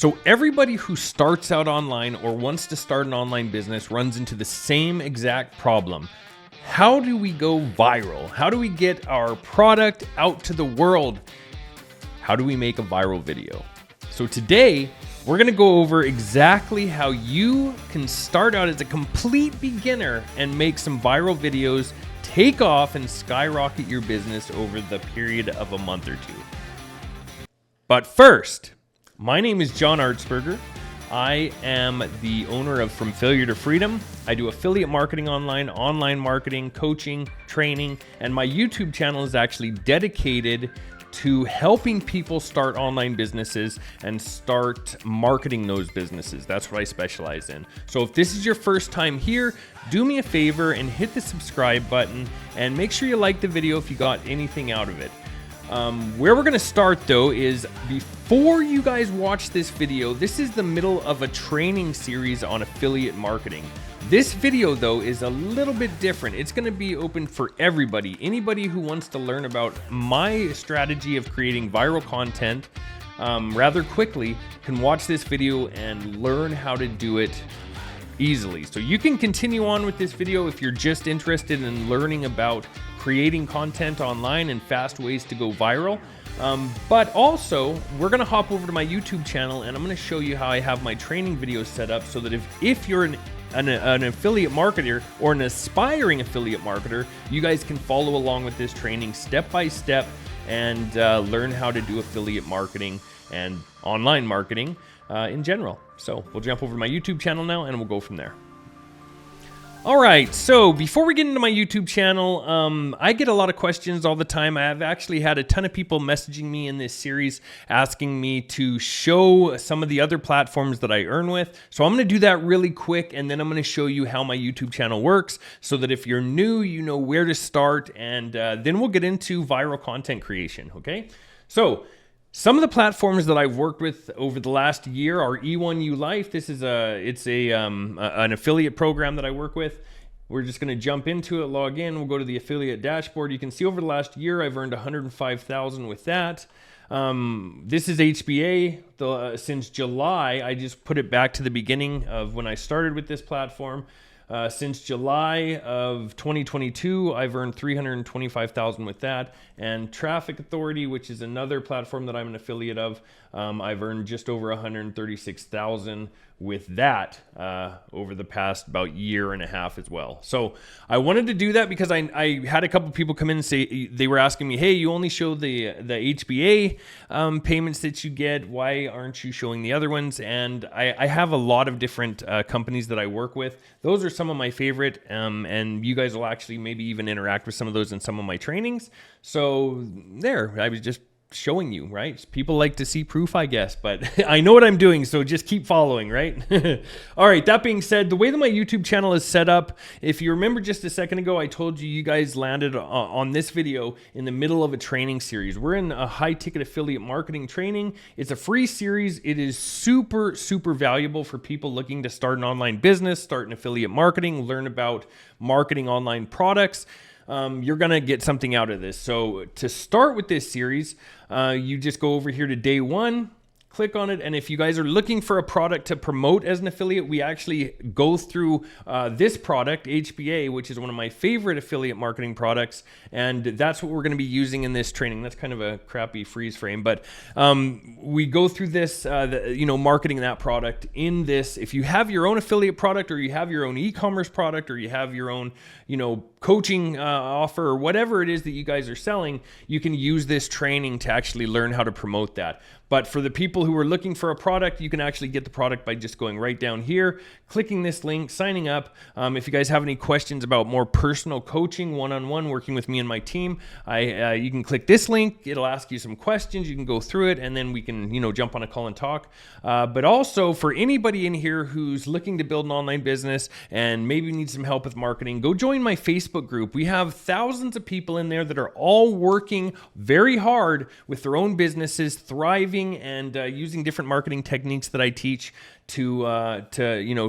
So everybody who starts out online or wants to start an online business runs into the same exact problem. How do we go viral? How do we get our product out to the world? How do we make a viral video? So today, we're gonna go over exactly how you can start out as a complete beginner and make some viral videos, take off and skyrocket your business over the period of a month or two. But first, my name is John Artsberger. I am the owner of From Failure to Freedom. I do affiliate marketing online marketing, coaching, training, and my YouTube channel is actually dedicated to helping people start online businesses and start marketing those businesses. That's what I specialize in. So if this is your first time here, do me a favor and hit the subscribe button and make sure you like the video if you got anything out of it. Where we're gonna start though is before you guys watch this video, this is the middle of a training series on affiliate marketing. This video though is a little bit different. It's gonna be open for everybody. Anybody who wants to learn about my strategy of creating viral content rather quickly can watch this video and learn how to do it easily. So you can continue on with this video if you're just interested in learning about creating content online and fast ways to go viral. But also, we're gonna hop over to my YouTube channel and I'm gonna show you how I have my training videos set up so that if you're an affiliate marketer or an aspiring affiliate marketer, you guys can follow along with this training step by step and learn how to do affiliate marketing and online marketing in general. So we'll jump over to my YouTube channel now and we'll go from there. All right, so before we get into my YouTube channel, I get a lot of questions all the time. I've actually had a ton of people messaging me in this series asking me to show some of the other platforms that I earn with. So I'm gonna do that really quick and then I'm gonna show you how my YouTube channel works so that if you're new, you know where to start, and then we'll get into viral content creation, okay? So some of the platforms that I've worked with over the last year are E1U Life. This is an affiliate program that I work with. We're just going to jump into it, log in. We'll go to the affiliate dashboard. You can see over the last year, I've earned $105,000 with that. This is HBA. Since July, I just put it back to the beginning of when I started with this platform. Since July of 2022, I've earned $325,000 with that. And Traffic Authority, which is another platform that I'm an affiliate of, I've earned just over $136,000 with that over the past about year and a half as well. So I wanted to do that because I had a couple people come in and say, they were asking me, hey, you only show the HBA payments that you get. Why aren't you showing the other ones? And I have a lot of different companies that I work with. Those are some of my favorite, and you guys will actually maybe even interact with some of those in some of my trainings. So there, I was just showing you, right? People like to see proof, I guess, but I know what I'm doing, so just keep following, right? All right, that being said, the way that my YouTube channel is set up, if you remember just a second ago, I told you you guys landed on this video in the middle of a training series. We're in a high-ticket affiliate marketing training. It's a free series. It is super, super valuable for people looking to start an online business, start an affiliate marketing, learn about marketing online products. You're going to get something out of this. So to start with this series, you just go over here to day one, click on it. And if you guys are looking for a product to promote as an affiliate, we actually go through this product, HBA, which is one of my favorite affiliate marketing products. And that's what we're going to be using in this training. That's kind of a crappy freeze frame, but we go through this, marketing that product in this. If you have your own affiliate product, or you have your own e-commerce product, or you have your own, coaching offer, or whatever it is that you guys are selling, you can use this training to actually learn how to promote that. But for the people who are looking for a product, you can actually get the product by just going right down here, clicking this link, signing up. If you guys have any questions about more personal coaching, one-on-one, working with me and my team, you can click this link. It'll ask you some questions. You can go through it, and then we can, jump on a call and talk. But also for anybody in here who's looking to build an online business and maybe needs some help with marketing, go join my Facebook group. We have thousands of people in there that are all working very hard with their own businesses, thriving, and using different marketing techniques that I teach to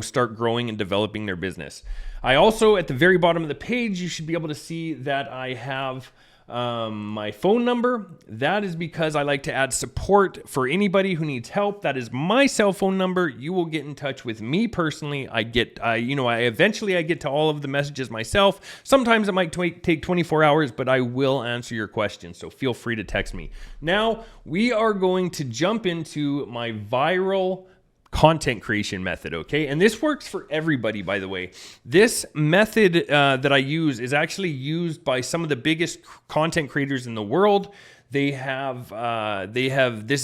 start growing and developing their business. I also, at the very bottom of the page, you should be able to see that I have my phone number. That is because I like to add support for anybody who needs help. That is my cell phone number. You will get in touch with me personally. I eventually get to all of the messages myself. Sometimes it might take 24 hours, but I will answer your questions. So feel free to text me. Now we are going to jump into my viral content creation method, okay? And this works for everybody, by the way. This method that I use is actually used by some of the biggest content creators in the world. This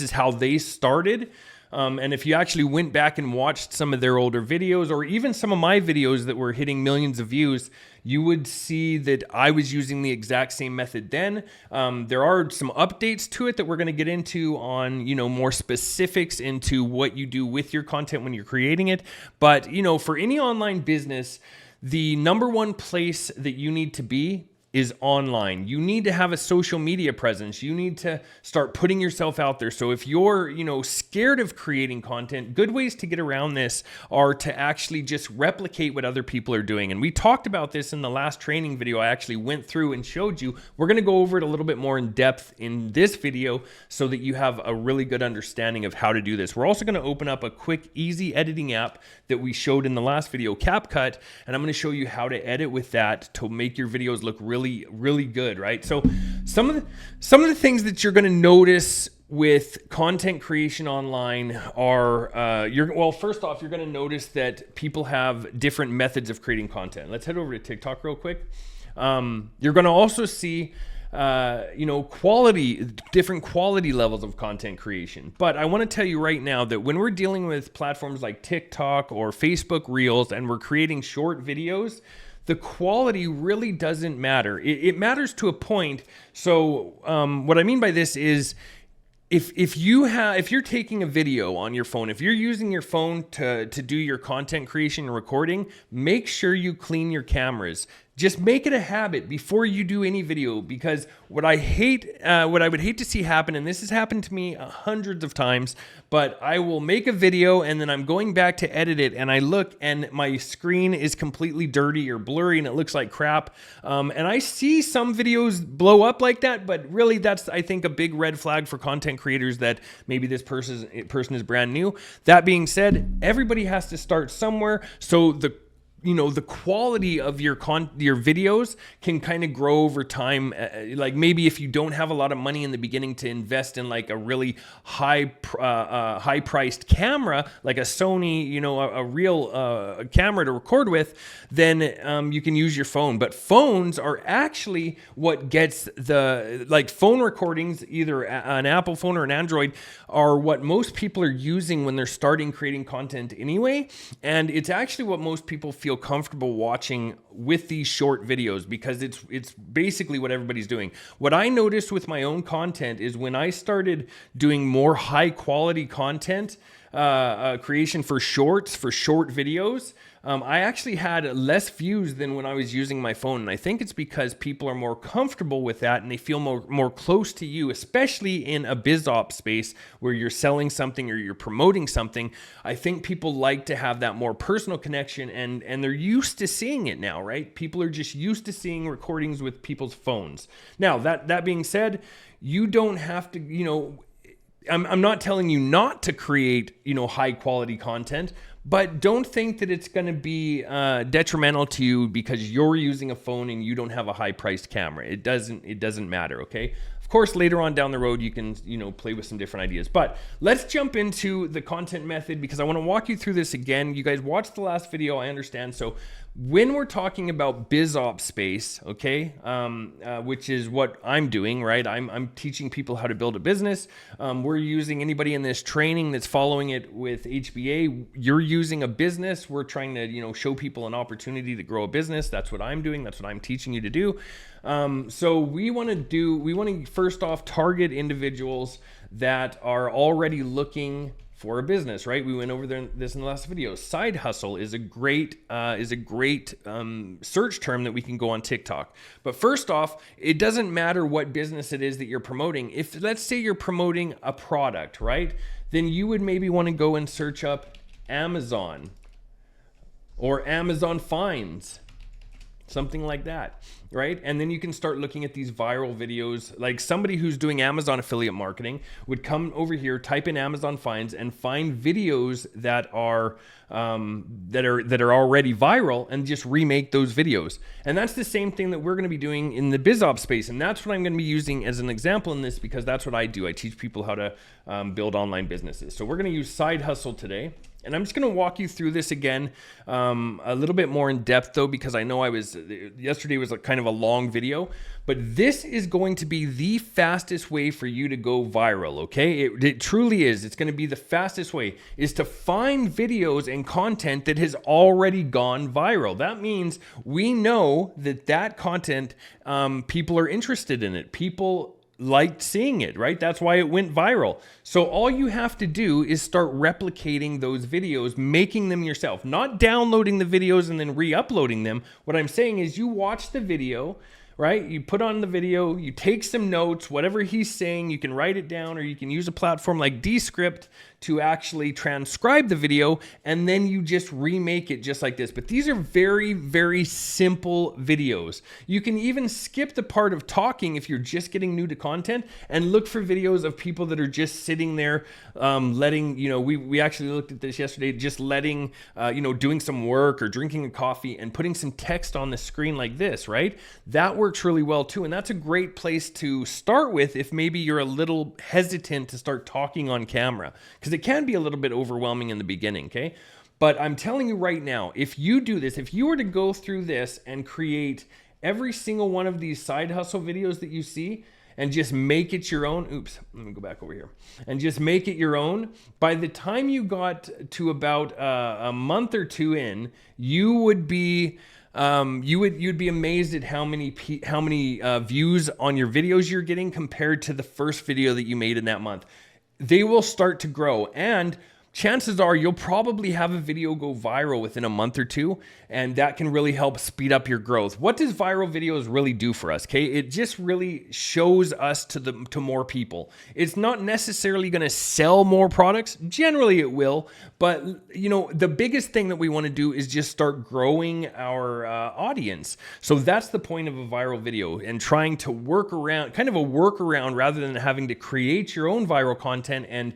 is how they started. And if you actually went back and watched some of their older videos, or even some of my videos that were hitting millions of views, you would see that I was using the exact same method then. There are some updates to it that we're going to get into on, more specifics into what you do with your content when you're creating it. But, for any online business, the number one place that you need to be is online. You need to have a social media presence. You need to start putting yourself out there. So if you're, scared of creating content, good ways to get around this are to actually just replicate what other people are doing. And we talked about this in the last training video. I actually went through and showed you. We're going to go over it a little bit more in depth in this video so that you have a really good understanding of how to do this. We're also going to open up a quick, easy editing app that we showed in the last video, CapCut, and I'm going to show you how to edit with that to make your videos look really good, right? So some of the things that you're going to notice with content creation online are first off, you're going to notice that people have different methods of creating content. Let's head over to TikTok real quick. You're going to also see different quality levels of content creation. But I want to tell you right now that when we're dealing with platforms like TikTok or Facebook Reels and we're creating short videos, the quality really doesn't matter. It matters to a point. So what I mean by this is if you're taking a video on your phone, if you're using your phone to do your content creation and recording, make sure you clean your cameras. Just make it a habit before you do any video, because what I would hate to see happen, and this has happened to me hundreds of times, but I will make a video and then I'm going back to edit it and I look and my screen is completely dirty or blurry and it looks like crap. And I see some videos blow up like that, but really that's, I think, a big red flag for content creators that maybe this person is brand new. That being said, everybody has to start somewhere. So the quality of your videos can kind of grow over time. Like maybe if you don't have a lot of money in the beginning to invest in like a really high priced camera, like a Sony, a real camera to record with, then you can use your phone. But phones are actually what gets phone recordings, either an Apple phone or an Android, are what most people are using when they're starting creating content anyway. And it's actually what most people feel comfortable watching with these short videos, because it's basically what everybody's doing. What I noticed with my own content is when I started doing more high quality content creation for short videos, I actually had less views than when I was using my phone. And I think it's because people are more comfortable with that and they feel more close to you, especially in a biz op space where you're selling something or you're promoting something. I think people like to have that more personal connection, and they're used to seeing it now, right? People are just used to seeing recordings with people's phones. Now, that being said, you don't have to, I'm not telling you not to create, high quality content, but don't think that it's going to be detrimental to you because you're using a phone and you don't have a high priced camera. It doesn't matter. Okay. Of course, later on down the road, you can, play with some different ideas, but let's jump into the content method because I want to walk you through this again. You guys watched the last video, I understand. So when we're talking about biz op space, okay, which is what I'm doing, right? I'm teaching people how to build a business. We're using anybody in this training that's following it with HBA. You're using a business. We're trying to, show people an opportunity to grow a business. That's what I'm doing. That's what I'm teaching you to do. So we want to first off target individuals that are already looking for a business, right? We went over this in the last video. Side hustle is a great search term that we can go on TikTok. But first off, it doesn't matter what business it is that you're promoting. If let's say you're promoting a product, right? Then you would maybe want to go and search up Amazon or Amazon Finds. something like that, right? And then you can start looking at these viral videos. Like somebody who's doing Amazon affiliate marketing would come over here, type in Amazon finds, and find videos that are already viral, and just remake those videos. And that's the same thing that we're going to be doing in the BizOps space. And that's what I'm going to be using as an example in this, because that's what I do. I teach people how to build online businesses. So we're going to use Side Hustle today. And I'm just going to walk you through this again a little bit more in depth, though, because I know yesterday was kind of a long video, but this is going to be the fastest way for you to go viral, okay? It truly is. It's going to be the fastest way, is to find videos and content that has already gone viral. That means we know that content, people are interested in it. People liked seeing it, right? That's why it went viral. So all you have to do is start replicating those videos, making them yourself, not downloading the videos and then re-uploading them. What I'm saying is you watch the video, right? You put on the video, you take some notes, whatever he's saying, you can write it down, or you can use a platform like Descript to actually transcribe the video, and then you just remake it just like this. But these are very, very simple videos. You can even skip the part of talking if you're just getting new to content, and look for videos of people that are just sitting there letting, we actually looked at this yesterday, just letting, doing some work or drinking a coffee and putting some text on the screen like this, right? That works really well too. And that's a great place to start with if maybe you're a little hesitant to start talking on camera, because it can be a little bit overwhelming in the beginning, okay? But I'm telling you right now, if you do this, if you were to go through this and create every single one of these side hustle videos that you see and just make it your own, let me go back over here, and just make it your own, by the time you got to about a month or two in, you would be you'd be amazed at how many views on your videos you're getting compared to the first video that you made in that month. They will start to grow, and chances are you'll probably have a video go viral within a month or two, and that can really help speed up your growth. What does viral videos really do for us? Okay, it just really shows us to more people. It's not necessarily going to sell more products. Generally it will, but the biggest thing that we want to do is just start growing our audience. So that's the point of a viral video, and trying to work around, kind of a workaround, rather than having to create your own viral content. And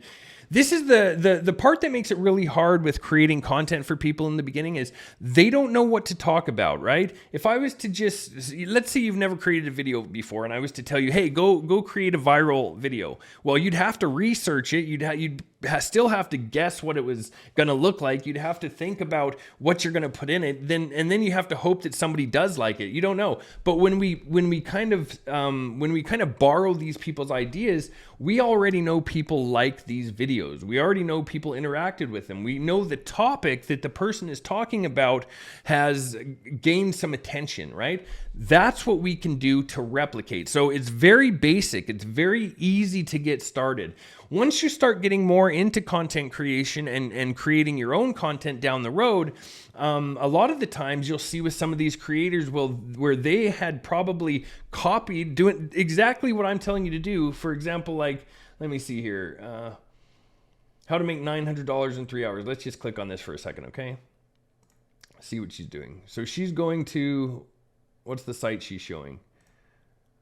this is the part that makes it really hard with creating content for people in the beginning, is they don't know what to talk about, right? If I was to just, let's say you've never created a video before, and I was to tell you, hey, go create a viral video. Well, you'd have to research it. You'd still have to guess what it was going to look like. You'd have to think about what you're going to put in it. And then you have to hope that somebody does like it. You don't know. But when we kind of borrow these people's ideas, we already know people like these videos. We already know people interacted with them. We know the topic that the person is talking about has gained some attention, right? That's what we can do to replicate. So it's very basic. It's very easy to get started. Once you start getting more into content creation and creating your own content down the road, a lot of the times you'll see with some of these creators where they had probably copied, doing exactly what I'm telling you to do. For example, like, let me see here, how to make $900 in 3 hours. Let's just click on this for a second, okay? See what she's doing. So she's going to, what's the site she's showing?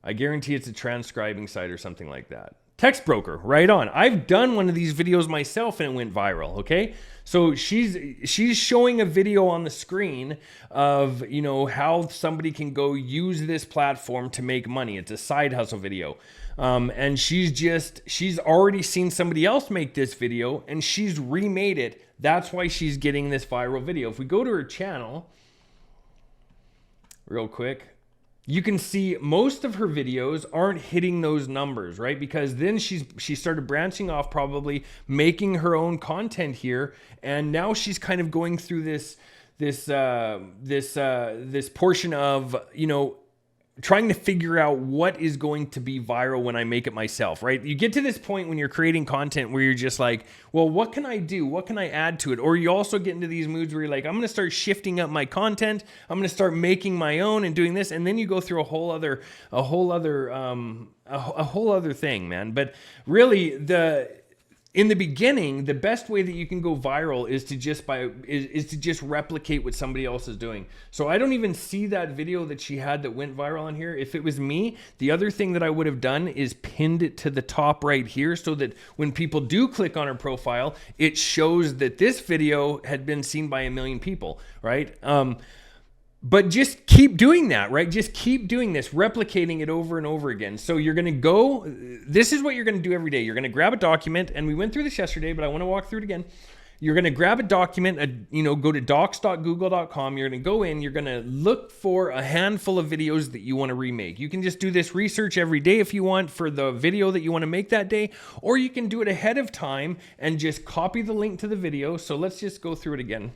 I guarantee it's a transcribing site or something like that. Text broker, right on. I've done one of these videos myself and it went viral, okay? So she's showing a video on the screen of, how somebody can go use this platform to make money. It's a side hustle video. And she's already seen somebody else make this video and she's remade it. That's why she's getting this viral video. If we go to her channel real quick, you can see most of her videos aren't hitting those numbers, right? Because then she started branching off, probably making her own content here, and now she's kind of going through this portion of trying to figure out what is going to be viral when I make it myself, right? You get to this point when you're creating content where you're just like, well, what can I do? What can I add to it? Or you also get into these moods where you're like, I'm going to start shifting up my content. I'm going to start making my own and doing this. And then you go through a whole other thing, man. But really in the beginning, the best way that you can go viral is to just replicate what somebody else is doing. So I don't even see that video that she had that went viral on here. If it was me, the other thing that I would have done is pinned it to the top right here so that when people do click on her profile, it shows that this video had been seen by 1 million people, right? But just keep doing that, right? Just keep doing this, replicating it over and over again. So you're going to go, this is what you're going to do every day. You're going to grab a document, and we went through this yesterday, but I want to walk through it again. You're going to grab a document, go to docs.google.com. You're going to go in, you're going to look for a handful of videos that you want to remake. You can just do this research every day if you want for the video that you want to make that day, or you can do it ahead of time and just copy the link to the video. So let's just go through it again.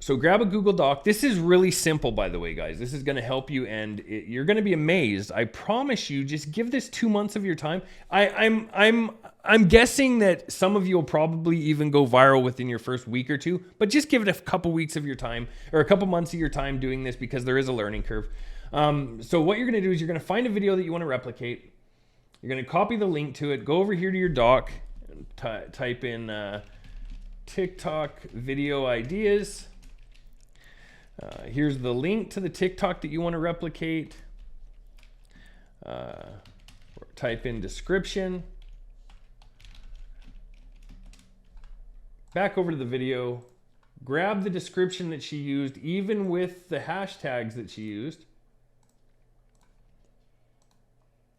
So grab a Google Doc. This is really simple, by the way, guys. This is going to help you, and you're going to be amazed. I promise you. Just give this 2 months of your time. I'm guessing that some of you will probably even go viral within your first week or two, but just give it a couple weeks of your time or a couple months of your time doing this because there is a learning curve. So what you're going to do is you're going to find a video that you want to replicate. You're going to copy the link to it. Go over here to your doc, type in TikTok video ideas. Here's the link to the TikTok that you want to replicate. Type in description. Back over to the video. Grab the description that she used, even with the hashtags that she used.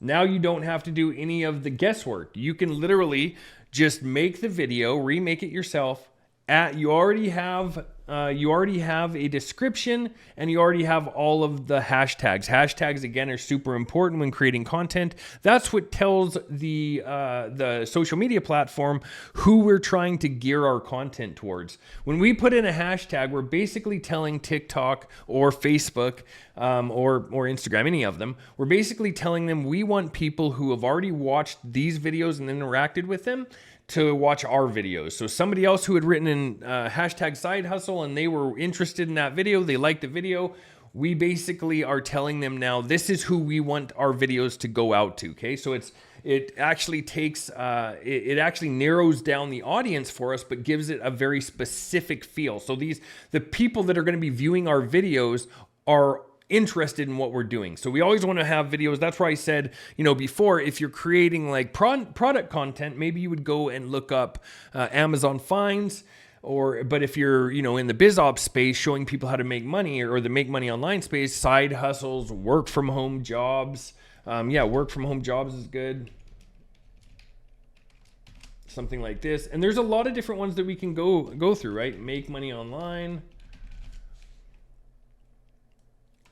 Now you don't have to do any of the guesswork. You can literally just make the video, remake it yourself. You already have a description, and you already have all of the hashtags. Hashtags, again, are super important when creating content. That's what tells the social media platform who we're trying to gear our content towards. When we put in a hashtag, we're basically telling TikTok or Facebook or Instagram, any of them, we're basically telling them we want people who have already watched these videos and interacted with them to watch our videos. So somebody else who had written in hashtag side hustle and they were interested in that video, they liked the video, we basically are telling them now this is who we want our videos to go out to. Okay, so it actually takes it actually narrows down the audience for us, but gives it a very specific feel. So the people that are going to be viewing our videos are interested in what we're doing. So we always want to have videos. That's why I said, before, if you're creating like product content, maybe you would go and look up Amazon finds, but if you're, in the biz ops space, showing people how to make money, or the make money online space, side hustles, work from home jobs. Work from home jobs is good. Something like this. And there's a lot of different ones that we can go through, right? Make money online.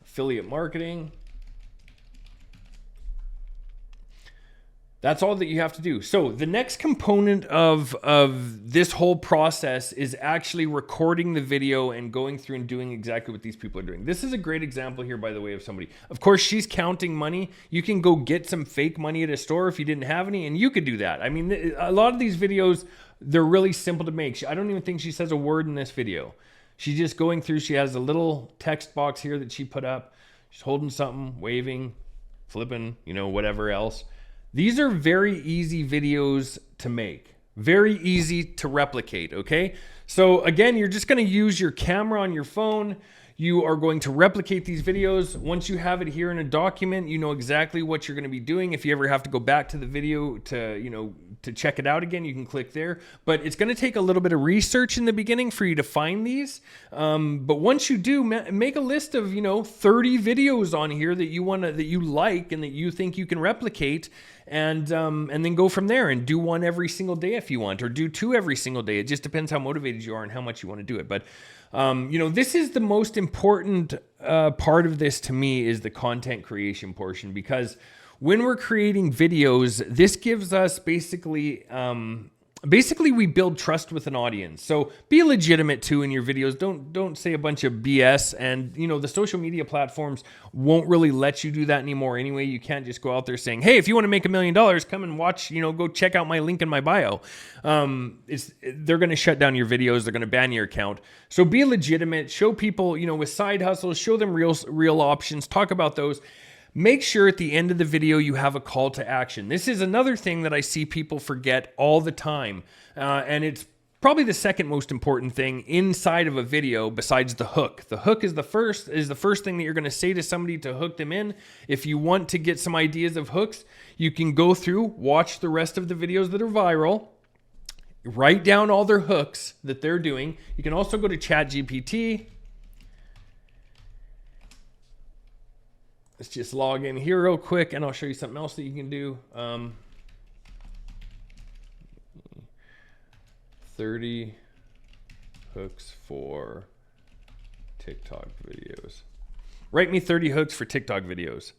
Affiliate marketing. That's all that you have to do. So the next component of this whole process is actually recording the video and going through and doing exactly what these people are doing. This is a great example here, by the way, of somebody. Of course, she's counting money. You can go get some fake money at a store if you didn't have any, and you could do that. I mean, a lot of these videos, they're really simple to make. I don't even think she says a word in this video. She's just going through. She has a little text box here that she put up. She's holding something, waving, flipping, whatever else. These are very easy videos to make. Very easy to replicate, okay? So again, you're just going to use your camera on your phone. You are going to replicate these videos. Once you have it here in a document, you know exactly what you're going to be doing. If you ever have to go back to the video to check it out again, you can click there. But it's going to take a little bit of research in the beginning for you to find these. But once you do, make a list of 30 videos on here that you like and that you think you can replicate, and then go from there and do one every single day if you want, or do 2 every single day. It just depends how motivated you are and how much you want to do it. But this is the most important part of this to me, is the content creation portion, because when we're creating videos, this gives us basically we build trust with an audience. So be legitimate too in your videos. Don't say a bunch of BS. And the social media platforms won't really let you do that anymore anyway. You can't just go out there saying, hey, if you want to make $1 million, come and watch, go check out my link in my bio. They're going to shut down your videos. They're going to ban your account. So be legitimate, show people, with side hustles, show them real options, talk about those. make sure at the end of the video you have a call to action. This is another thing that I see people forget all the time, and it's probably the second most important thing inside of a video besides the hook. The hook is the first thing that you're going to say to somebody to hook them in. If you want to get some ideas of hooks, you can go through, watch the rest of the videos that are viral, write down all their hooks that they're doing. You can also go to ChatGPT. Let's just log in here real quick and I'll show you something else that you can do. 30 hooks for TikTok videos. Write me 30 hooks for TikTok videos.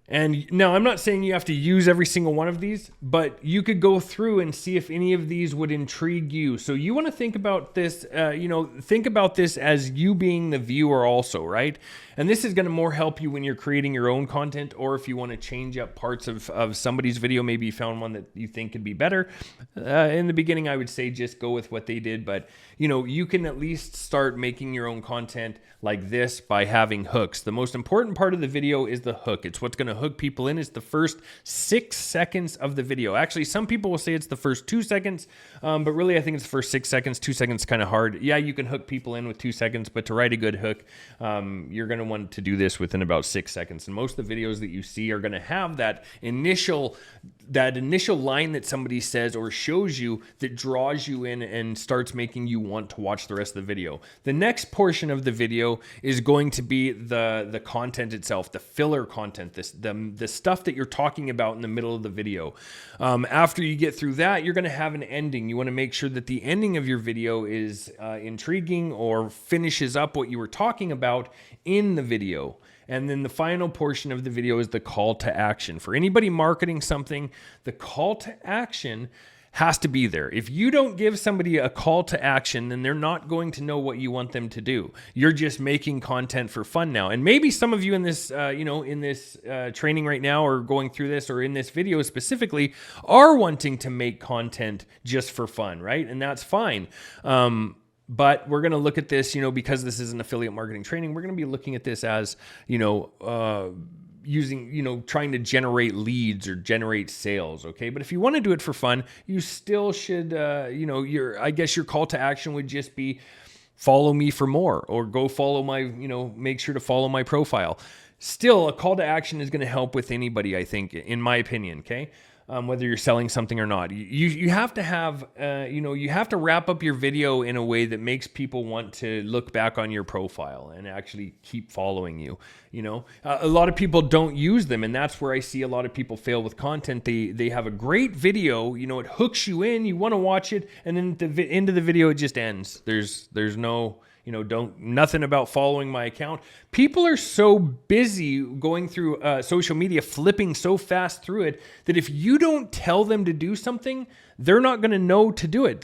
And now I'm not saying you have to use every single one of these, but you could go through and see if any of these would intrigue you. So you want to think about this, think about this as you being the viewer also, right? And this is going to more help you when you're creating your own content, or if you want to change up parts of somebody's video. Maybe you found one that you think could be better. In the beginning, I would say just go with what they did, but you can at least start making your own content like this by having hooks. The most important part of the video is the hook. It's what's going to hook people in. It's the first 6 seconds of the video. Actually, some people will say it's the first 2 seconds, but really I think it's the first 6 seconds. 2 seconds is kind of hard. Yeah, you can hook people in with 2 seconds, but to write a good hook, you're going to want to do this within about 6 seconds. And most of the videos that you see are going to have that initial line that somebody says or shows you that draws you in and starts making you want to watch the rest of the video. The next portion of the video is going to be the content itself, the filler content, the stuff that you're talking about in the middle of the video. After you get through that, you're going to have an ending. You want to make sure that the ending of your video is intriguing or finishes up what you were talking about in the video. And then the final portion of the video is the call to action. For anybody marketing something, the call to action has to be there. If you don't give somebody a call to action, then they're not going to know what you want them to do. You're just making content for fun now. And maybe some of you in this, training right now, or going through this, or in this video specifically, are wanting to make content just for fun, right? And that's fine. But we're going to look at this, because this is an affiliate marketing training, we're going to be looking at this as, using, trying to generate leads or generate sales. Okay. But if you want to do it for fun, you still should, I guess your call to action would just be follow me for more, or go follow my, make sure to follow my profile. Still, a call to action is going to help with anybody, I think, in my opinion. Okay. Whether you're selling something or not, you have to have, you have to wrap up your video in a way that makes people want to look back on your profile and actually keep following you. A lot of people don't use them, and that's where I see a lot of people fail with content. They have a great video, it hooks you in, you want to watch it, and then at the end of the video, it just ends. There's no, nothing about following my account. People are so busy going through social media, flipping so fast through it, that if you don't tell them to do something, they're not going to know to do it.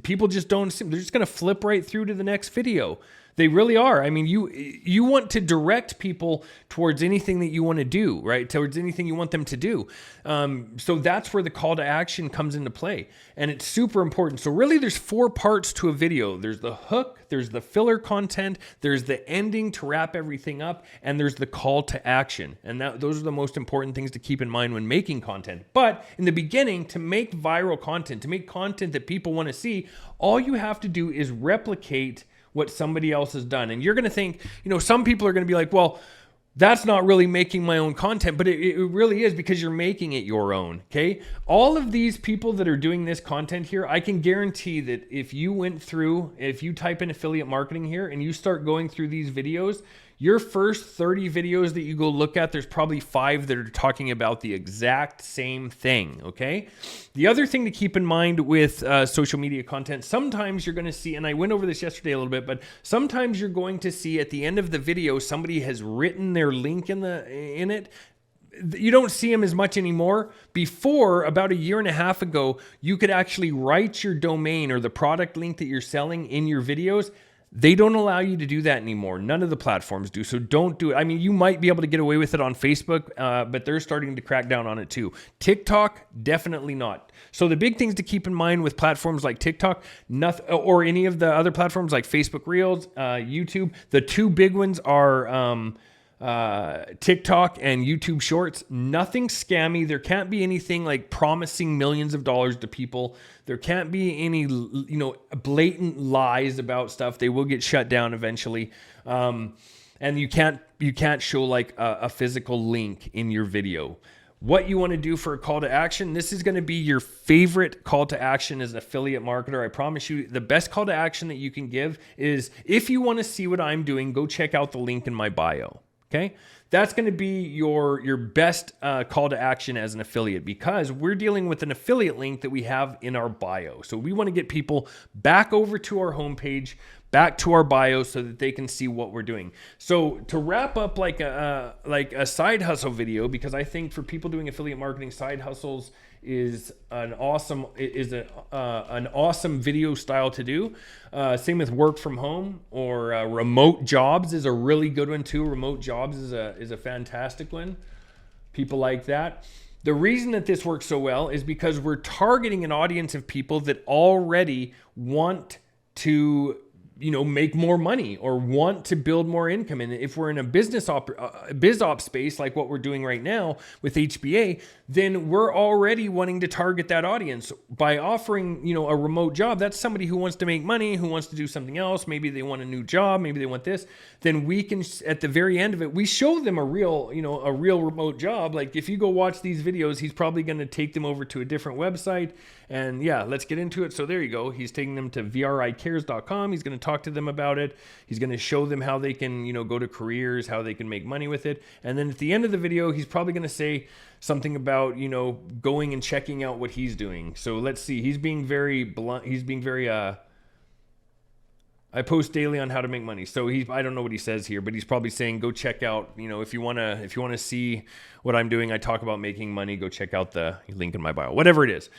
People just don't, they're just going to flip right through to the next video. They really are. I mean, you want to direct people towards anything that you want to do, right? Towards anything you want them to do. So that's where the call to action comes into play. And it's super important. So really there's 4 parts to a video. There's the hook, there's the filler content, there's the ending to wrap everything up, and there's the call to action. And those are the most important things to keep in mind when making content. But in the beginning, to make viral content, to make content that people want to see, all you have to do is replicate what somebody else has done. And you're going to think, some people are going to be like, well, that's not really making my own content, but it really is, because you're making it your own. Okay. All of these people that are doing this content here, I can guarantee that if you type in affiliate marketing here and you start going through these videos, your first 30 videos that you go look at, there's probably 5 that are talking about the exact same thing, okay? The other thing to keep in mind with social media content, sometimes you're going to see, and I went over this yesterday a little bit, but sometimes you're going to see at the end of the video, somebody has written their link in it. You don't see them as much anymore. Before, about a year and a half ago, you could actually write your domain or the product link that you're selling in your videos. They don't allow you to do that anymore. None of the platforms do. So don't do it. I mean, you might be able to get away with it on Facebook, but they're starting to crack down on it too. TikTok, definitely not. So the big things to keep in mind with platforms like TikTok, or any of the other platforms like Facebook Reels, YouTube, the 2 big ones are TikTok and YouTube Shorts. Nothing scammy. There can't be anything like promising millions of dollars to people. There can't be any, blatant lies about stuff. They will get shut down eventually. And you can't show like a physical link in your video. What you want to do for a call to action, this is going to be your favorite call to action as an affiliate marketer. I promise you, the best call to action that you can give is, if you want to see what I'm doing, go check out the link in my bio. Okay, that's going to be your best call to action as an affiliate, because we're dealing with an affiliate link that we have in our bio. So we want to get people back over to our homepage, back to our bio, so that they can see what we're doing. So to wrap up like a side hustle video, because I think for people doing affiliate marketing, side hustles is an awesome video style to do. Same with work from home, or remote jobs is a really good one too. Remote jobs is a fantastic one. People like that. The reason that this works so well is because we're targeting an audience of people that already want to make more money or want to build more income. And if we're in a biz op space like what we're doing right now with HBA, then we're already wanting to target that audience by offering, a remote job. That's somebody who wants to make money, who wants to do something else. Maybe they want a new job. Maybe they want this. Then we can, at the very end of it, we show them a real remote job. Like if you go watch these videos, he's probably going to take them over to a different website. And yeah, let's get into it. So there you go. He's taking them to vricares.com. He's going to talk to them about it. He's going to show them how they can, go to careers, how they can make money with it. And then at the end of the video, he's probably going to say something about, going and checking out what he's doing. So let's see. He's being very blunt. He's being very, I post daily on how to make money. So I don't know what he says here, but he's probably saying, go check out, if you want to see what I'm doing, I talk about making money, go check out the link in my bio, whatever it is.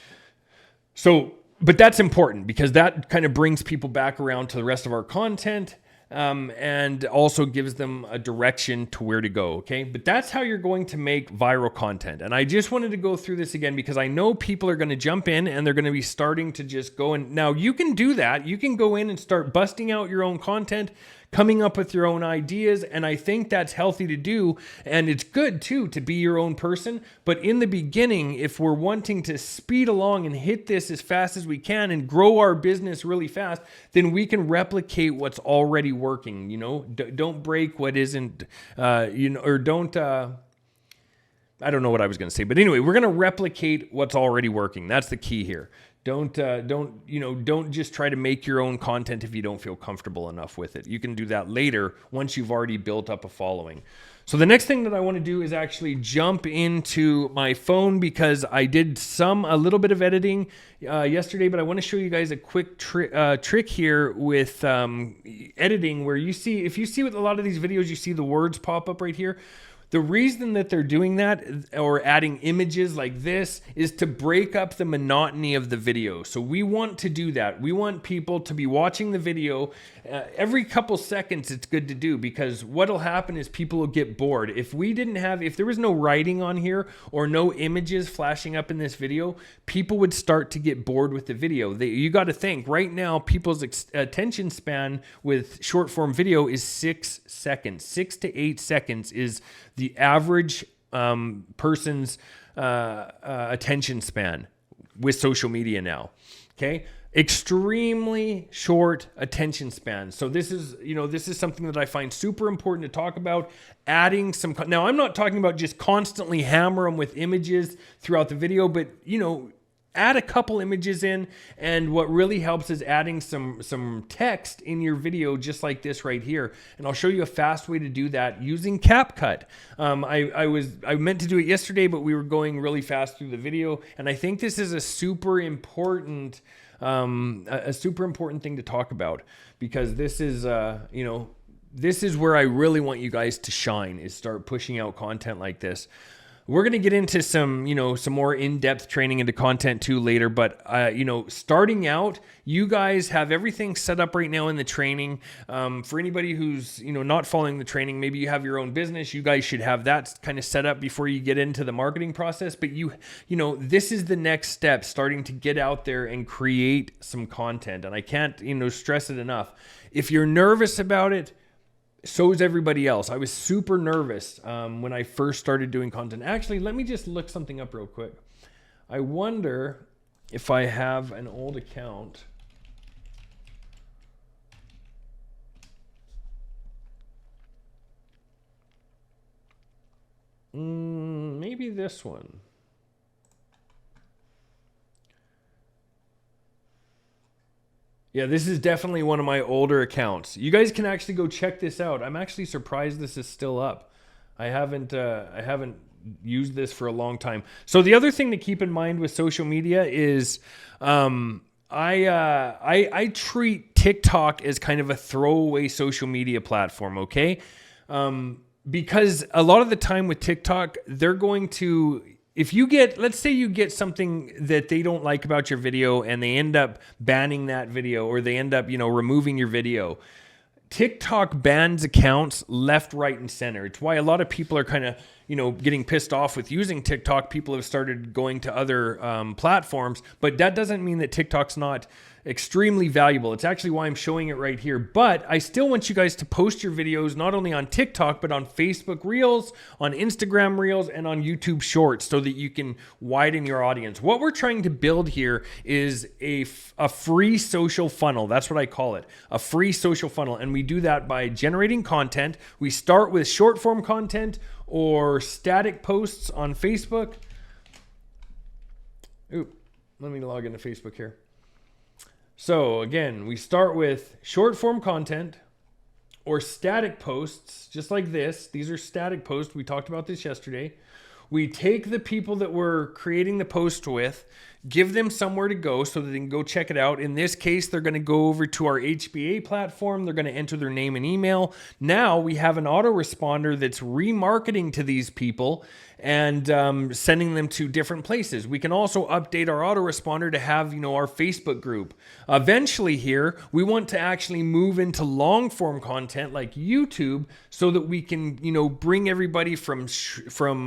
So, but that's important because that kind of brings people back around to the rest of our content, and also gives them a direction to where to go. Okay. But that's how you're going to make viral content. And I just wanted to go through this again because I know people are going to jump in and they're going to be starting to just go. And now you can do that. You can go in and start busting out your own content, coming up with your own ideas. And I think that's healthy to do. And it's good too, to be your own person. But in the beginning, if we're wanting to speed along and hit this as fast as we can and grow our business really fast, then we can replicate what's already working. Don't break what isn't, or don't, I don't know what I was going to say, but anyway, we're going to replicate what's already working. That's the key here. Don't just try to make your own content if you don't feel comfortable enough with it. You can do that later once you've already built up a following. So the next thing that I want to do is actually jump into my phone because I did a little bit of editing yesterday, but I want to show you guys a quick trick here with editing where if you see with a lot of these videos, you see the words pop up right here. The reason that they're doing that or adding images like this is to break up the monotony of the video. So we want to do that. We want people to be watching the video every couple seconds. It's good to do because what'll happen is people will get bored. If there was no writing on here or no images flashing up in this video, people would start to get bored with the video. You got to think right now, people's attention span with short form video is 6 seconds. 6 to 8 seconds is the average person's attention span with social media now. Okay. Extremely short attention span. So this is something that I find super important to talk about. Adding now I'm not talking about just constantly hammer them with images throughout the video, but add a couple images in, and what really helps is adding some text in your video just like this right here. And I'll show you a fast way to do that using CapCut. I meant to do it yesterday, but we were going really fast through the video, and I think this is a super important thing to talk about because this is this is where I really want you guys to shine, is start pushing out content like this. We're going to get into some more in-depth training into content too later, but starting out, you guys have everything set up right now in the training. For anybody who's, not following the training, maybe you have your own business, you guys should have that kind of set up before you get into the marketing process. But this is the next step, starting to get out there and create some content. And I can't, stress it enough. If you're nervous about it, so is everybody else. I was super nervous when I first started doing content. Actually, let me just look something up real quick. I wonder if I have an old account. Maybe this one. Yeah, this is definitely one of my older accounts. You guys can actually go check this out. I'm actually surprised this is still up. I haven't used this for a long time. So the other thing to keep in mind with social media is I treat TikTok as kind of a throwaway social media platform, okay? Because a lot of the time with TikTok, they're going to, if you get, let's say you get something that they don't like about your video and they end up banning that video, or they end up, removing your video. TikTok bans accounts left, right, and center. It's why a lot of people are kind of, getting pissed off with using TikTok. People have started going to other platforms, but that doesn't mean that TikTok's not extremely valuable. It's actually why I'm showing it right here. But I still want you guys to post your videos not only on TikTok, but on Facebook Reels, on Instagram Reels, and on YouTube Shorts, so that you can widen your audience. What we're trying to build here is a free social funnel. That's what I call it, a free social funnel. And we do that by generating content. We start with short form content or static posts on Facebook. Let me log into Facebook here. So again, we start with short form content or static posts, just like this. These are static posts. We talked about this yesterday. We take the people that we're creating the post with, give them somewhere to go so that they can go check it out. In this case, they're going to go over to our HBA platform. They're going to enter their name and email. Now we have an autoresponder that's remarketing to these people and sending them to different places. We can also update our autoresponder to have, our Facebook group. Eventually here, we want to actually move into long form content like YouTube so that we can, bring everybody from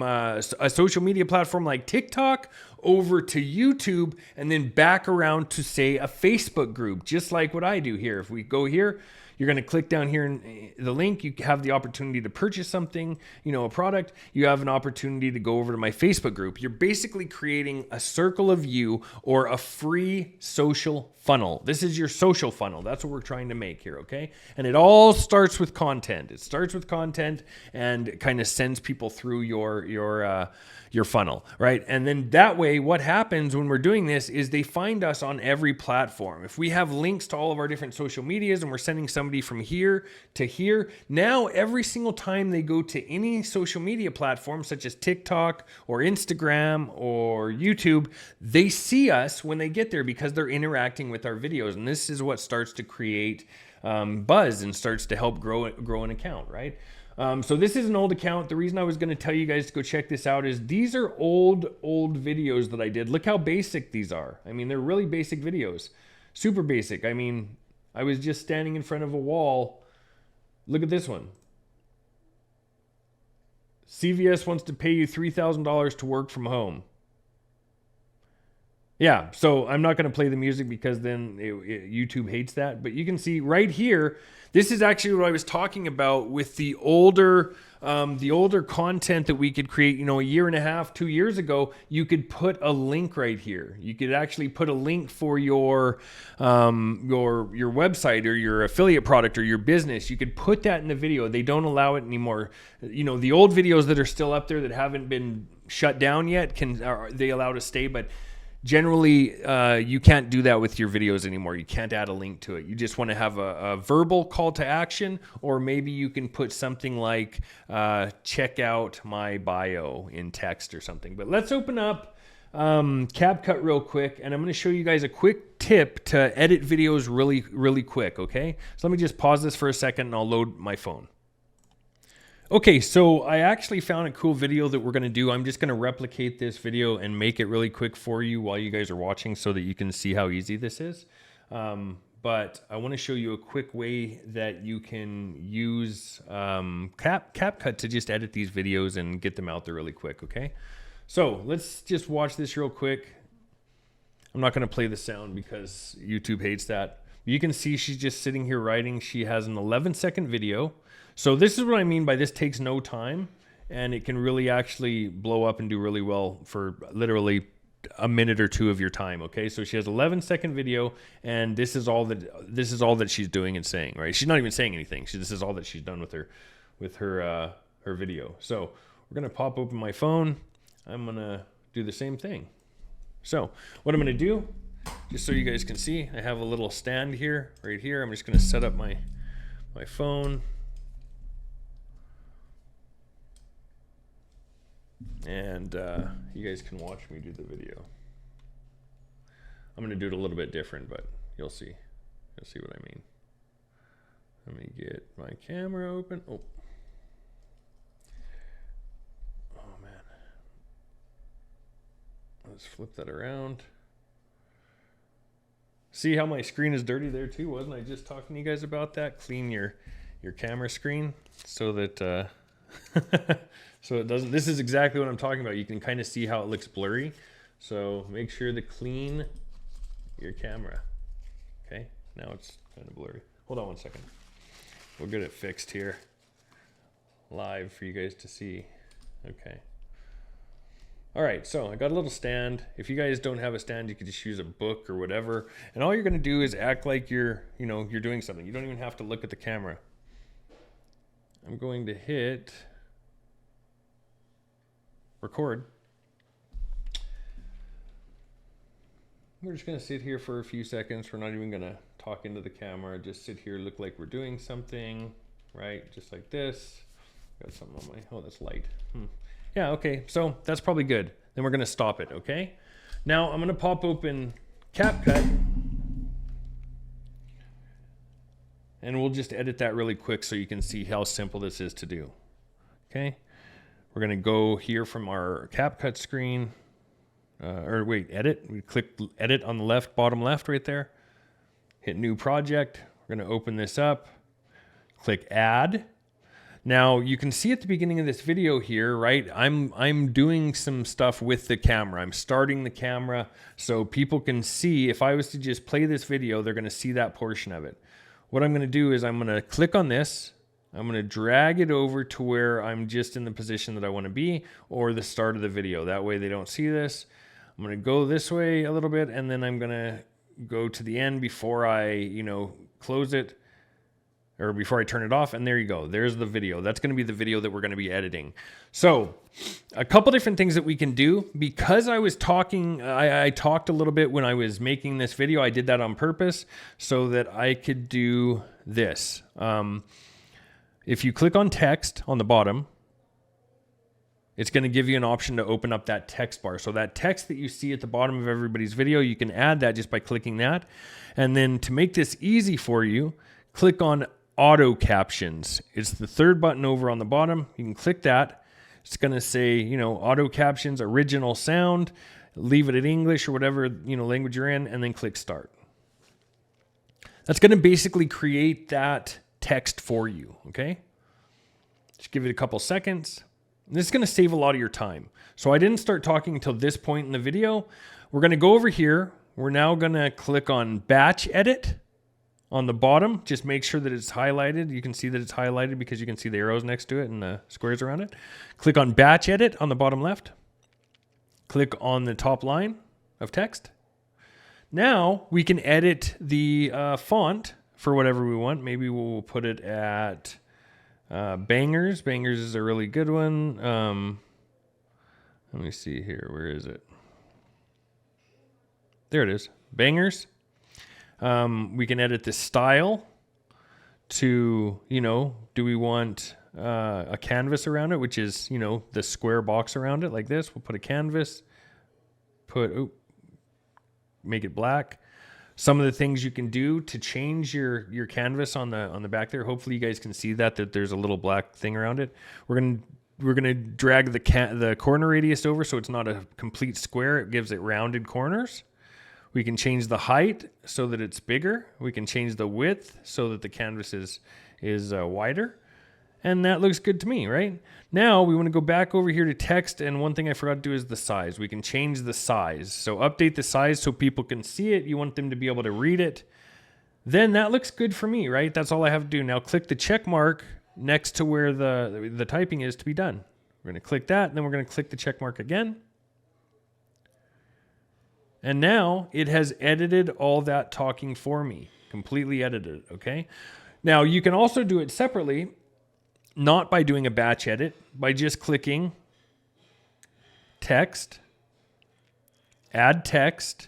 a social media platform like TikTok over to YouTube and then back around to, say, a Facebook group, just like what I do here. If we go here, you're going to click down here in the link. You have the opportunity to purchase something, a product. You have an opportunity to go over to my Facebook group. You're basically creating a circle of you, or a free social funnel. This is your social funnel. That's what we're trying to make here, okay? And it all starts with content. It starts with content and kind of sends people through your funnel, right? And then that way, what happens when we're doing this is they find us on every platform. If we have links to all of our different social medias and we're sending somebody from here to here, now every single time they go to any social media platform, such as TikTok or Instagram or YouTube, they see us when they get there because they're interacting with our videos. And this is what starts to create buzz and starts to help grow an account, right? So this is an old account. The reason I was going to tell you guys to go check this out is these are old videos that I did. Look how basic these are. I mean, they're really basic videos. Super basic. I mean, I was just standing in front of a wall. Look at this one. CVS wants to pay you $3,000 to work from home. Yeah, so I'm not going to play the music because then YouTube hates that. But you can see right here, this is actually what I was talking about with the older content that we could create. A year and a half, 2 years ago, you could put a link right here. You could actually put a link for your website or your affiliate product or your business. You could put that in the video. They don't allow it anymore. The old videos that are still up there that haven't been shut down yet, they allow to stay, but generally, you can't do that with your videos anymore. You can't add a link to it. You just want to have a verbal call to action, or maybe you can put something like, check out my bio in text or something. But let's open up CapCut real quick, and I'm going to show you guys a quick tip to edit videos really, really quick, okay? So let me just pause this for a second, and I'll load my phone. Okay, so I actually found a cool video that we're going to do. I'm just going to replicate this video and make it really quick for you while you guys are watching so that you can see how easy this is. But I want to show you a quick way that you can use CapCut to just edit these videos and get them out there really quick, okay? So let's just watch this real quick. I'm not going to play the sound because YouTube hates that. You can see she's just sitting here writing. She has an 11-second video. So this is what I mean by this takes no time, and it can really actually blow up and do really well for literally a minute or two of your time. Okay, so she has 11-second video, and this is all that she's doing and saying. Right, she's not even saying anything. This is all that she's done with her video. So we're gonna pop open my phone. I'm gonna do the same thing. So what I'm gonna do, just so you guys can see, I have a little stand here, right here. I'm just gonna set up my phone. And you guys can watch me do the video. I'm gonna do it a little bit different, but you'll see. You'll see what I mean. Let me get my camera open. Oh man. Let's flip that around. See how my screen is dirty there too? Wasn't I just talking to you guys about that? Clean your camera screen so that so it doesn't. This is exactly what I'm talking about. You can kind of see how it looks blurry. So make sure to clean your camera. Okay, now it's kind of blurry. Hold on one second. We'll get it fixed here live for you guys to see. Okay. All right, so I got a little stand. If you guys don't have a stand, you could just use a book or whatever. And all you're gonna do is act like you're doing something. You don't even have to look at the camera. I'm going to hit record. We're just gonna sit here for a few seconds. We're not even gonna talk into the camera. Just sit here, look like we're doing something, right? Just like this. Got something on my, oh, that's light. Yeah, okay, so that's probably good. Then we're gonna stop it, okay? Now I'm gonna pop open CapCut, and we'll just edit that really quick so you can see how simple this is to do, okay? We're gonna go here from our CapCut screen, edit. We click edit on the left, bottom left right there. Hit new project. We're gonna open this up, click add. Now you can see at the beginning of this video here, right? I'm doing some stuff with the camera. I'm starting the camera so people can see. If I was to just play this video, they're gonna see that portion of it. What I'm gonna do is I'm gonna click on this. I'm gonna drag it over to where I'm just in the position that I wanna be, or the start of the video. That way they don't see this. I'm gonna go this way a little bit, and then I'm gonna go to the end before I, close it, or before I turn it off, and there you go. There's the video. That's gonna be the video that we're gonna be editing. So a couple different things that we can do. Because I was talking, I talked a little bit when I was making this video. I did that on purpose so that I could do this. If you click on text on the bottom, it's gonna give you an option to open up that text bar. So that text that you see at the bottom of everybody's video, you can add that just by clicking that. And then to make this easy for you, click on auto captions. It's the third button over on the bottom. You can click that. It's gonna say, auto captions, original sound, leave it in English or whatever, language you're in, and then click start. That's gonna basically create that text for you, okay? Just give it a couple seconds. This is gonna save a lot of your time. So I didn't start talking until this point in the video. We're gonna go over here. We're now gonna click on batch edit. On the bottom, just make sure that it's highlighted. You can see that it's highlighted because you can see the arrows next to it and the squares around it. Click on batch edit on the bottom left. Click on the top line of text. Now we can edit the font for whatever we want. Maybe we'll put it at Bangers. Bangers is a really good one. Let me see here. Where is it? There it is. Bangers. We can edit the style to, do we want a canvas around it, which is, the square box around it like this. We'll put a canvas, make it black. Some of the things you can do to change your canvas on the back there. Hopefully you guys can see that there's a little black thing around it. We're gonna drag the corner radius over so it's not a complete square. It gives it rounded corners. We can change the height so that it's bigger. We can change the width so that the canvas is wider. And that looks good to me, right? Now we want to go back over here to text, and one thing I forgot to do is the size. We can change the size. So update the size so people can see it. You want them to be able to read it. then that looks good for me, right? That's all I have to do. Now click the check mark next to where the typing is to be done. We're going to click that, and then we're going to click the check mark again. And now it has edited all that talking for me, completely edited, okay? Now you can also do it separately, not by doing a batch edit, by just clicking text, add text,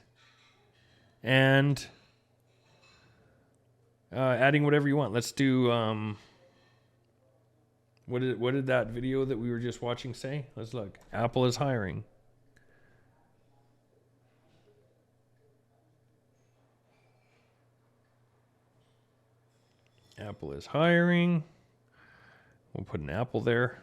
and adding whatever you want. Let's do, what did that video that we were just watching say? Let's look. Apple is hiring. Apple is hiring. We'll put an apple there.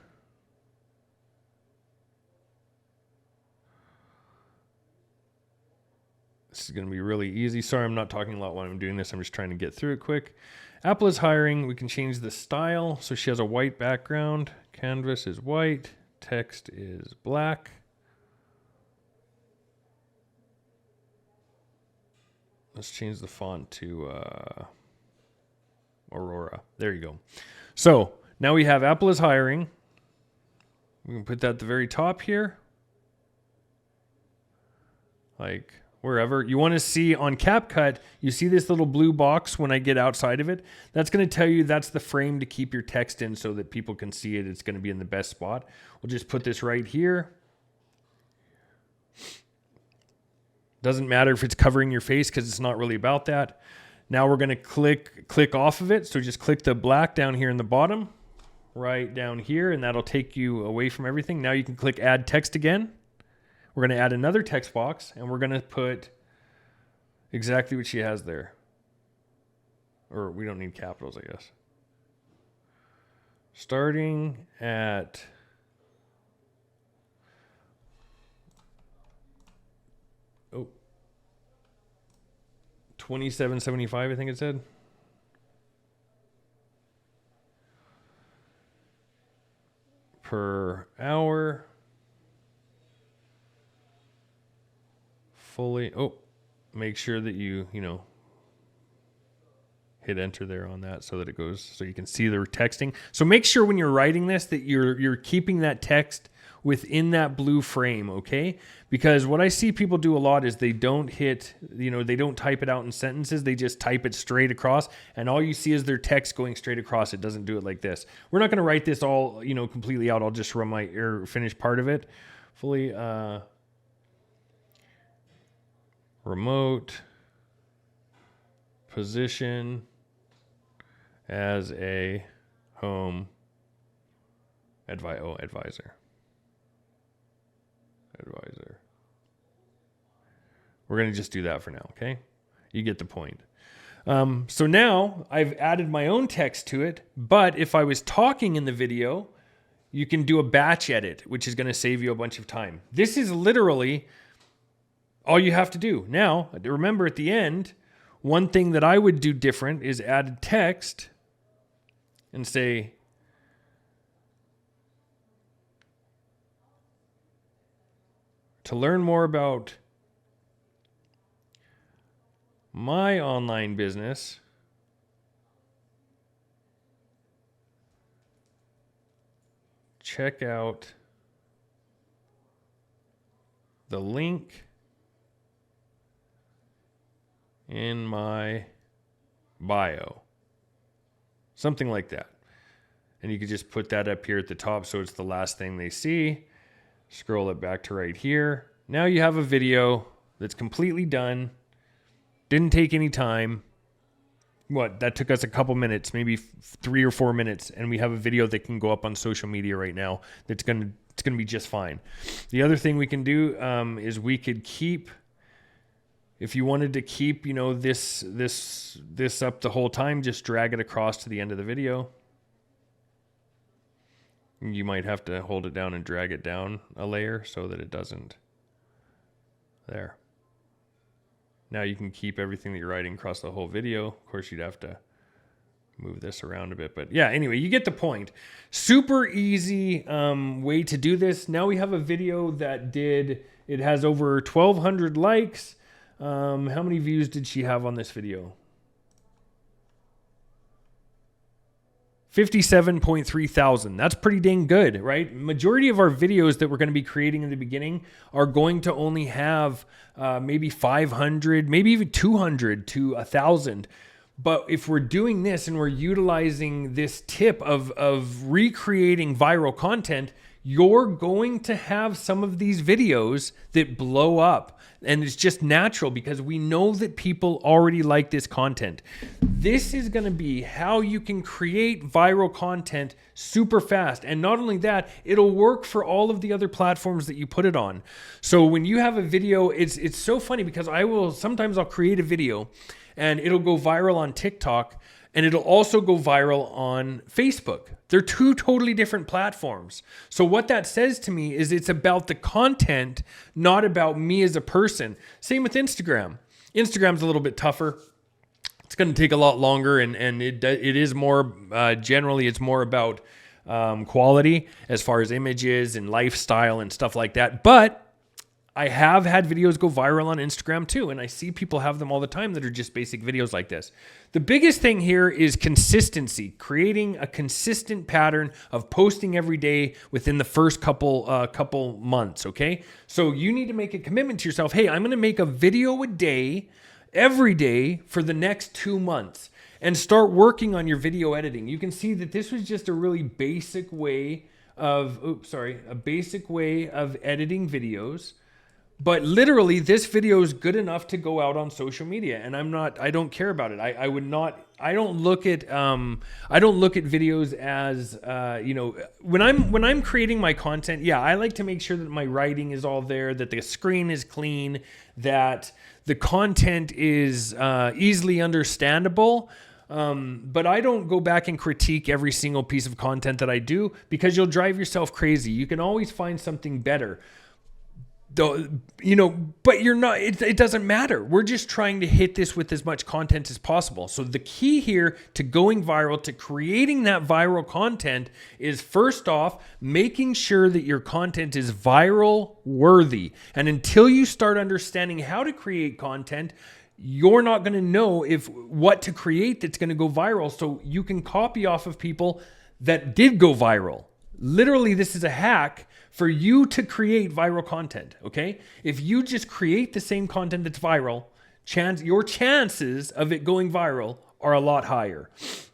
This is going to be really easy. Sorry, I'm not talking a lot while I'm doing this. I'm just trying to get through it quick. Apple is hiring. We can change the style. So she has a white background. Canvas is white. Text is black. Let's change the font to Aurora. There you go. So now we have Apple is hiring. We can put that at the very top here. Like wherever. You want to see on CapCut, you see this little blue box when I get outside of it. That's going to tell you that's the frame to keep your text in so that people can see it. It's going to be in the best spot. We'll just put this right here. Doesn't matter if it's covering your face because it's not really about that. Now we're going to click off of it. So just click the black down here in the bottom, right down here, and that'll take you away from everything. Now you can click add text again. We're going to add another text box, and we're going to put exactly what she has there. Or we don't need capitals, I guess. Starting at 27.75, I think it said. Per hour. Fully. Oh, make sure that you hit enter there on that so that it goes, so you can see the texting. So make sure when you're writing this that you're keeping that text within that blue frame, okay? Because what I see people do a lot is they don't hit, they don't type it out in sentences. They just type it straight across, and all you see is their text going straight across. It doesn't do it like this. We're not going to write this all, completely out. I'll just run my finish part of it fully. Remote position as a home advisor. We're going to just do that for now, okay? You get the point. So now I've added my own text to it, but if I was talking in the video, you can do a batch edit, which is going to save you a bunch of time. This is literally all you have to do. Now, remember at the end, one thing that I would do different is add text and say, to learn more about my online business, check out the link in my bio. Something like that. And you could just put that up here at the top so it's the last thing they see. Scroll it back to right here. Now you have a video that's completely done. Didn't take any time. That took us a couple minutes, maybe 3 or 4 minutes, and we have a video that can go up on social media right now that's going to be just fine. The other thing we can do is we could keep, if you wanted to keep, this up the whole time, just drag it across to the end of the video. You might have to hold it down and drag it down a layer so that it doesn't. There. Now you can keep everything that you're writing across the whole video. Of course, you'd have to move this around a bit. But yeah, anyway, you get the point. Super easy way to do this. Now we have a video that it has over 1,200 likes. How many views did she have on this video? 57.3 thousand. That's pretty dang good, right? Majority of our videos that we're going to be creating in the beginning are going to only have maybe 500, maybe even 200 to 1,000. But if we're doing this and we're utilizing this tip of recreating viral content, you're going to have some of these videos that blow up. And it's just natural because we know that people already like this content. This is going to be how you can create viral content super fast. And not only that, it'll work for all of the other platforms that you put it on. So when you have a video, it's so funny because sometimes I'll create a video and it'll go viral on TikTok and it'll also go viral on Facebook. They're two totally different platforms. So what that says to me is it's about the content, not about me as a person. Same with Instagram. Instagram's a little bit tougher. It's going to take a lot longer, and it is more, generally it's more about quality as far as images and lifestyle and stuff like that. But I have had videos go viral on Instagram too, and I see people have them all the time that are just basic videos like this. The biggest thing here is consistency, creating a consistent pattern of posting every day within the first couple months, okay? So you need to make a commitment to yourself. Hey, I'm going to make a video a day, every day for the next 2 months, and start working on your video editing. You can see that this was just a really basic way of, editing videos. But literally, this video is good enough to go out on social media, and I don't care about it. I don't look at videos as, when I'm creating my content, yeah, I like to make sure that my writing is all there, that the screen is clean, that the content is easily understandable. But I don't go back and critique every single piece of content that I do because you'll drive yourself crazy. You can always find something better. But you're not, it doesn't matter. We're just trying to hit this with as much content as possible. So the key here to going viral, to creating that viral content is first off, making sure that your content is viral worthy. And until you start understanding how to create content, you're not going to know what to create that's going to go viral. So you can copy off of people that did go viral. Literally, this is a hack for you to create viral content, okay? If you just create the same content that's viral, your chances of it going viral are a lot higher.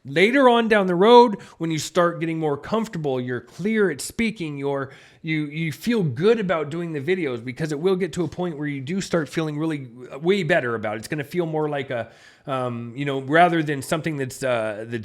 Later on down the road, when you start getting more comfortable, you're clear at speaking, you feel good about doing the videos, because it will get to a point where you do start feeling really way better about it. It's going to feel more like a, rather than something that's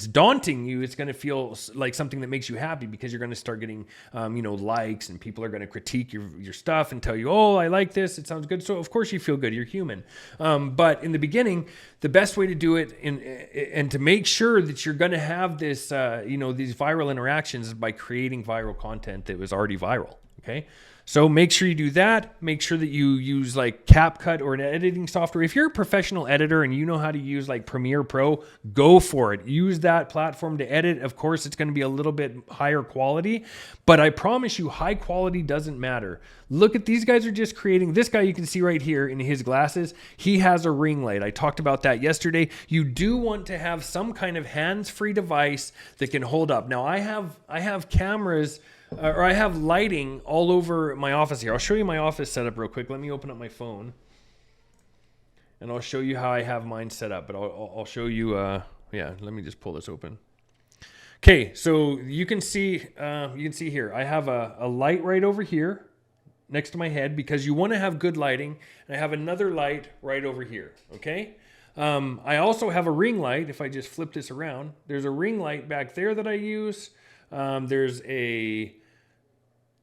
daunting you, it's going to feel like something that makes you happy, because you're going to start getting, likes, and people are going to critique your stuff and tell you, oh, I like this, it sounds good. So of course you feel good, you're human. But in the beginning, the best way to do it and to make sure that you're going to have this, these viral interactions is by creating viral content that was already viral. Okay. So make sure you do that. Make sure that you use like CapCut or an editing software. If you're a professional editor and you know how to use like Premiere Pro, go for it. Use that platform to edit. Of course, it's going to be a little bit higher quality, but I promise you, high quality doesn't matter. Look at these guys are just creating. This guy you can see right here in his glasses, he has a ring light. I talked about that yesterday. You do want to have some kind of hands-free device that can hold up. Now I have cameras, or I have lighting all over my office here. I'll show you my office setup real quick. Let me open up my phone, and I'll show you how I have mine set up. But I'll show you. Let me just pull this open. Okay, so you can see here. I have a light right over here next to my head, because you want to have good lighting. And I have another light right over here. Okay. I also have a ring light. If I just flip this around, there's a ring light back there that I use. There's a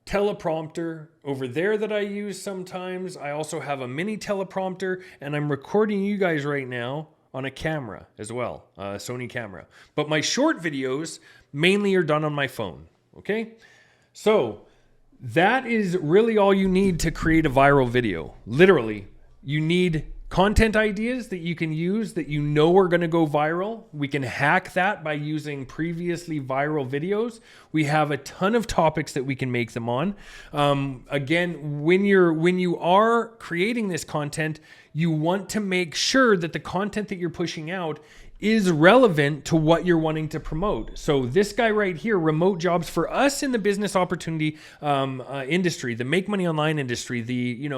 teleprompter over there that I use sometimes. I also have a mini teleprompter, and I'm recording you guys right now on a camera as well, a Sony camera. But my short videos mainly are done on my phone, okay? So that is really all you need to create a viral video. Literally, you need content ideas that you can use that you know are going to go viral. We can hack that by using previously viral videos. We have a ton of topics that we can make them on. Again, when you are creating this content, you want to make sure that the content that you're pushing out is relevant to what you're wanting to promote. So this guy right here, remote jobs for us in the business opportunity industry, the make money online industry, the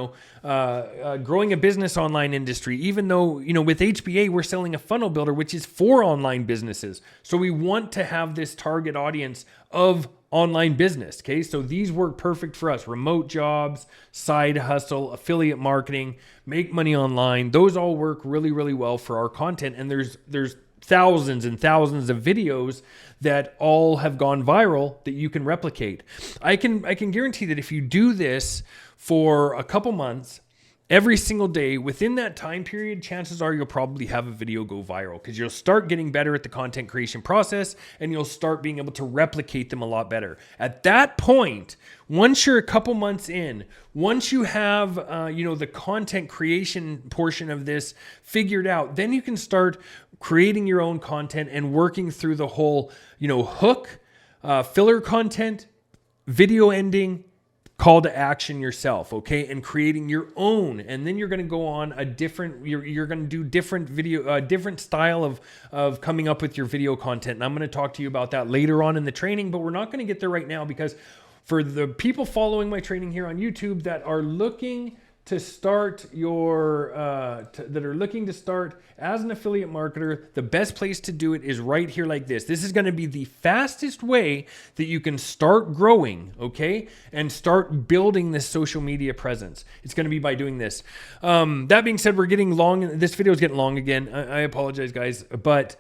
growing a business online industry. Even though with HBA we're selling a funnel builder, which is for online businesses. So we want to have this target audience of online business. Okay, so these work perfect for us: remote jobs, side hustle, affiliate marketing, make money online. Those all work really, really well for our content. And there's thousands and thousands of videos that all have gone viral that you can replicate. I can guarantee that if you do this for a couple months, every single day, within that time period, chances are you'll probably have a video go viral, because you'll start getting better at the content creation process and you'll start being able to replicate them a lot better. At that point, once you're a couple months in, once you have the content creation portion of this figured out, then you can start creating your own content and working through the whole hook, filler content, video ending, call to action yourself, okay? And creating your own. And then you're going to go on a different, you're going to do different video, different style of coming up with your video content. And I'm going to talk to you about that later on in the training, but we're not going to get there right now, because for the people following my training here on YouTube that are looking to start as an affiliate marketer, the best place to do it is right here like this. This is going to be the fastest way that you can start growing, okay? And start building this social media presence. It's going to be by doing this. That being said, we're getting long. This video is getting long again. I apologize, guys, but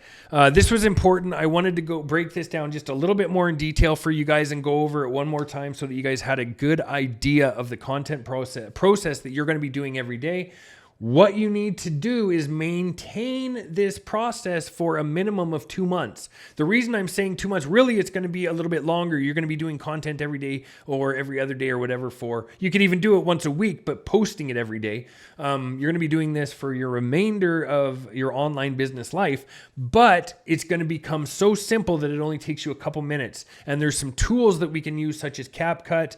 this was important. I wanted to go break this down just a little bit more in detail for you guys and go over it one more time so that you guys had a good idea of the content process that you're going to be doing every day. What you need to do is maintain this process for a minimum of 2 months. The reason I'm saying 2 months, really it's going to be a little bit longer. You're going to be doing content every day or every other day or whatever you could even do it once a week, but posting it every day. You're going to be doing this for your remainder of your online business life, but it's going to become so simple that it only takes you a couple minutes. And there's some tools that we can use, such as CapCut,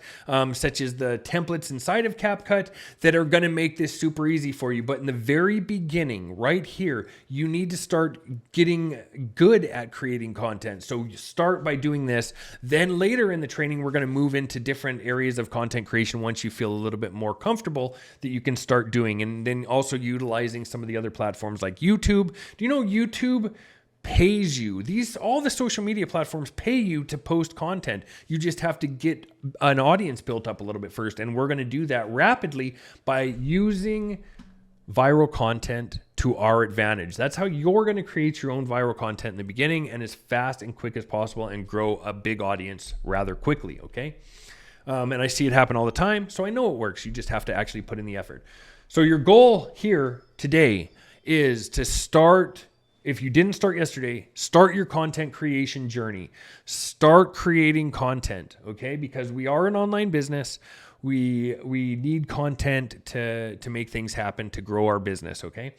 such as the templates inside of CapCut, that are going to make this super easy for you. But in the very beginning, right here, you need to start getting good at creating content. So you start by doing this. Then later in the training, we're going to move into different areas of content creation once you feel a little bit more comfortable that you can start doing. And then also utilizing some of the other platforms like YouTube. Do you know YouTube pays you? All the social media platforms pay you to post content. You just have to get an audience built up a little bit first. And we're going to do that rapidly by using viral content to our advantage. That's how you're going to create your own viral content in the beginning, and as fast and quick as possible, and grow a big audience rather quickly, okay? And I see it happen all the time, so I know it works. You just have to actually put in the effort. So your goal here today is to start, if you didn't start yesterday, start your content creation journey. Start creating content, okay? Because we are an online business. We need content to make things happen, to grow our business, okay?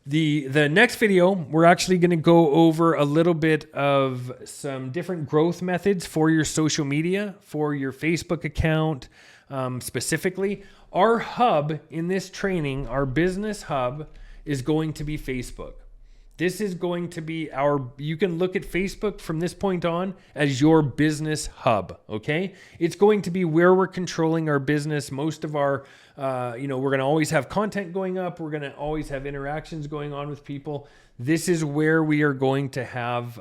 The next video, we're actually going to go over a little bit of some different growth methods for your social media, for your Facebook account specifically. Our hub in this training, our business hub, is going to be Facebook. This is going to be you can look at Facebook from this point on as your business hub, okay? It's going to be where we're controlling our business. Most of our, we're going to always have content going up. We're going to always have interactions going on with people. This is where we are going to have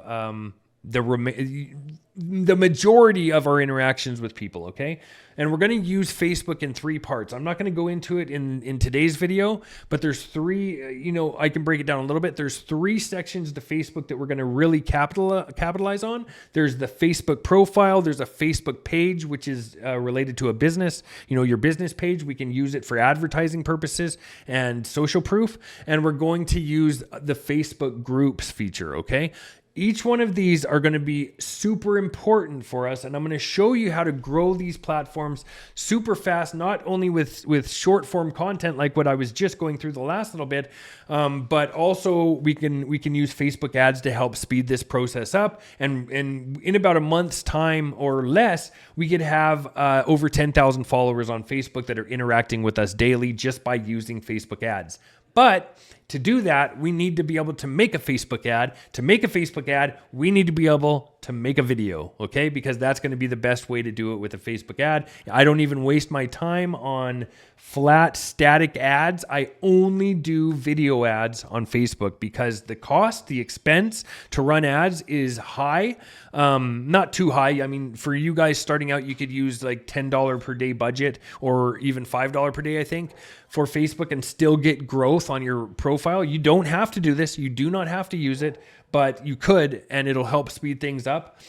the majority of our interactions with people, okay? And we're going to use Facebook in 3 parts. I'm not going to go into it in today's video, but there's 3, I can break it down a little bit. There's 3 sections to Facebook that we're going to really capitalize on. There's the Facebook profile. There's a Facebook page, which is related to a business. Your business page, we can use it for advertising purposes and social proof. And we're going to use the Facebook groups feature, okay? Each one of these are going to be super important for us, and I'm going to show you how to grow these platforms super fast, not only with short form content like what I was just going through the last little bit, but also we can use Facebook ads to help speed this process up. And in about a month's time or less, we could have over 10,000 followers on Facebook that are interacting with us daily just by using Facebook ads. But to do that, we need to be able to make a Facebook ad. To make a Facebook ad, we need to be able to make a video, okay? Because that's going to be the best way to do it with a Facebook ad. I don't even waste my time on flat static ads. I only do video ads on Facebook because the cost, the expense to run ads is high. Not too high. I mean, for you guys starting out, you could use like $10 per day budget or even $5 per day, I think, for Facebook and still get growth on your profile. You don't have to do this. You do not have to use it, but you could, and it'll help speed things up.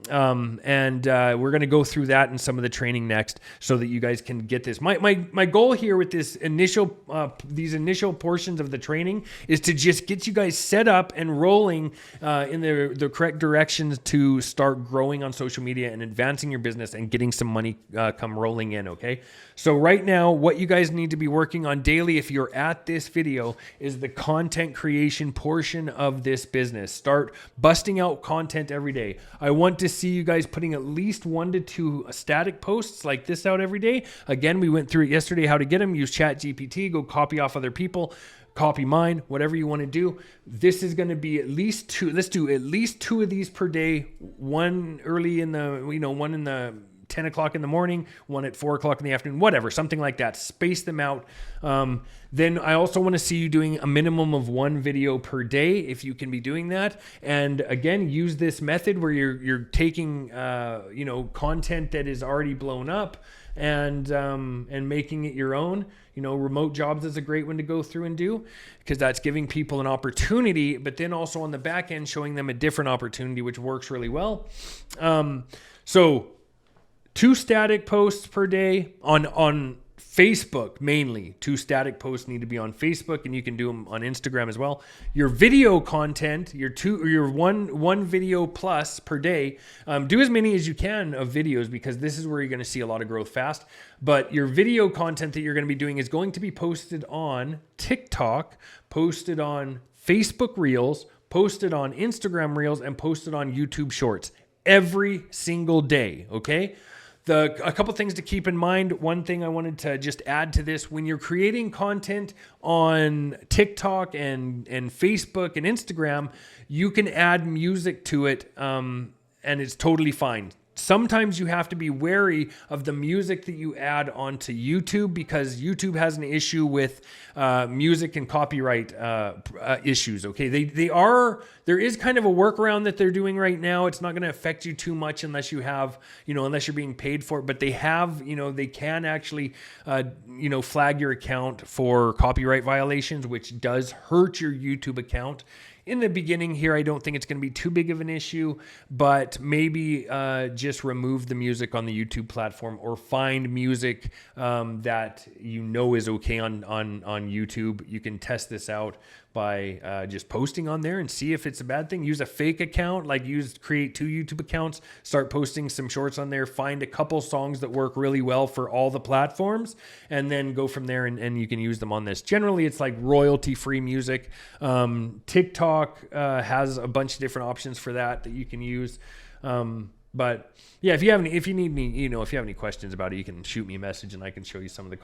We're going to go through that in some of the training next so that you guys can get this. My goal here with this these initial portions of the training is to just get you guys set up and rolling in the correct directions to start growing on social media and advancing your business and getting some money come rolling in, okay? So right now, what you guys need to be working on daily, if you're at this video, is the content creation portion of this business. Start busting out content every day. I want to see you guys putting at least 1 to 2 static posts like this out every day. Again, we went through it yesterday, how to get them. Use ChatGPT, go copy off other people, copy mine, whatever you want to do. This is going to be at least 2. Let's do at least 2 of these per day. One early in the, one in the 10 o'clock in the morning, one at 4 o'clock in the afternoon, whatever, something like that. Space them out. Then I also want to see you doing a minimum of 1 video per day, if you can be doing that. And again, use this method where you're taking, content that is already blown up and making it your own. Remote jobs is a great one to go through and do because that's giving people an opportunity, but then also on the back end, showing them a different opportunity, which works really well. So 2 static posts per day on Facebook mainly. 2 static posts need to be on Facebook, and you can do them on Instagram as well. Your video content, your one video plus per day. Do as many as you can of videos because this is where you're going to see a lot of growth fast. But your video content that you're going to be doing is going to be posted on TikTok, posted on Facebook Reels, posted on Instagram Reels, and posted on YouTube Shorts every single day, okay? A couple things to keep in mind. One thing I wanted to just add to this, when you're creating content on TikTok and Facebook and Instagram, you can add music to it and it's totally fine. Sometimes you have to be wary of the music that you add onto YouTube because YouTube has an issue with music and copyright issues. Okay, there is kind of a workaround that they're doing right now. It's not going to affect you too much unless you have, unless you're being paid for it. But they have, they can actually, flag your account for copyright violations, which does hurt your YouTube account. In the beginning here, I don't think it's going to be too big of an issue, but maybe just remove the music on the YouTube platform or find music that is okay on YouTube. You can test this out by just posting on there and see if it's a bad thing. Use a fake account, create 2 YouTube accounts, start posting some shorts on there, find a couple songs that work really well for all the platforms, and then go from there and you can use them on this. Generally, it's like royalty-free music. TikTok has a bunch of different options for that you can use. But yeah, if you have any questions about it, you can shoot me a message and I can show you some of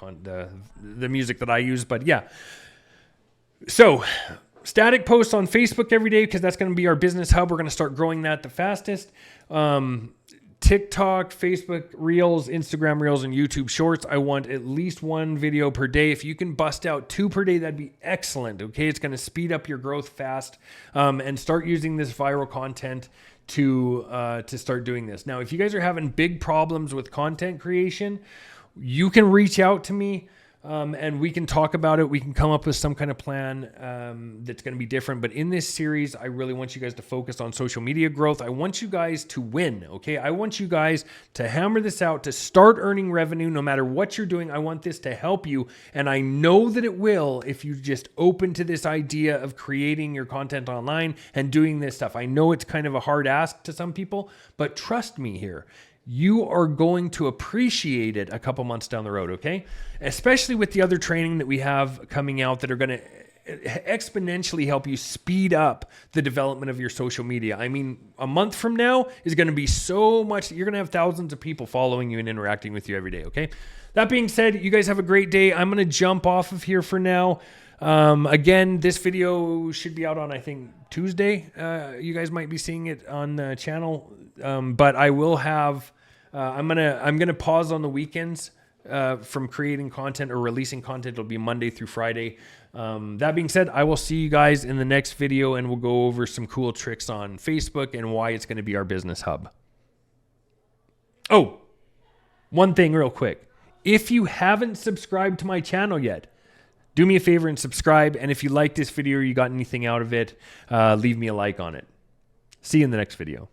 the music that I use. But yeah. So static posts on Facebook every day because that's going to be our business hub. We're going to start growing that the fastest. TikTok, Facebook Reels, Instagram Reels, and YouTube Shorts. I want at least 1 video per day. If you can bust out 2 per day, that'd be excellent. Okay, it's going to speed up your growth fast and start using this viral content to start doing this. Now, if you guys are having big problems with content creation, you can reach out to me. And we can talk about it. We can come up with some kind of plan that's going to be different. But in this series, I really want you guys to focus on social media growth. I want you guys to win, okay? I want you guys to hammer this out, to start earning revenue no matter what you're doing. I want this to help you. And I know that it will if you just open to this idea of creating your content online and doing this stuff. I know it's kind of a hard ask to some people, but trust me here. You are going to appreciate it a couple months down the road, okay? Especially with the other training that we have coming out that are going to exponentially help you speed up the development of your social media. I mean, a month from now is going to be so much. You're going to have thousands of people following you and interacting with you every day, okay? That being said, you guys have a great day. I'm going to jump off of here for now. Again, this video should be out on, I think, Tuesday. You guys might be seeing it on the channel, but I will have. I'm gonna pause on the weekends from creating content or releasing content. It'll be Monday through Friday. That being said, I will see you guys in the next video, and we'll go over some cool tricks on Facebook and why it's going to be our business hub. Oh, one thing real quick. If you haven't subscribed to my channel yet, do me a favor and subscribe. And if you like this video or you got anything out of it, leave me a like on it. See you in the next video.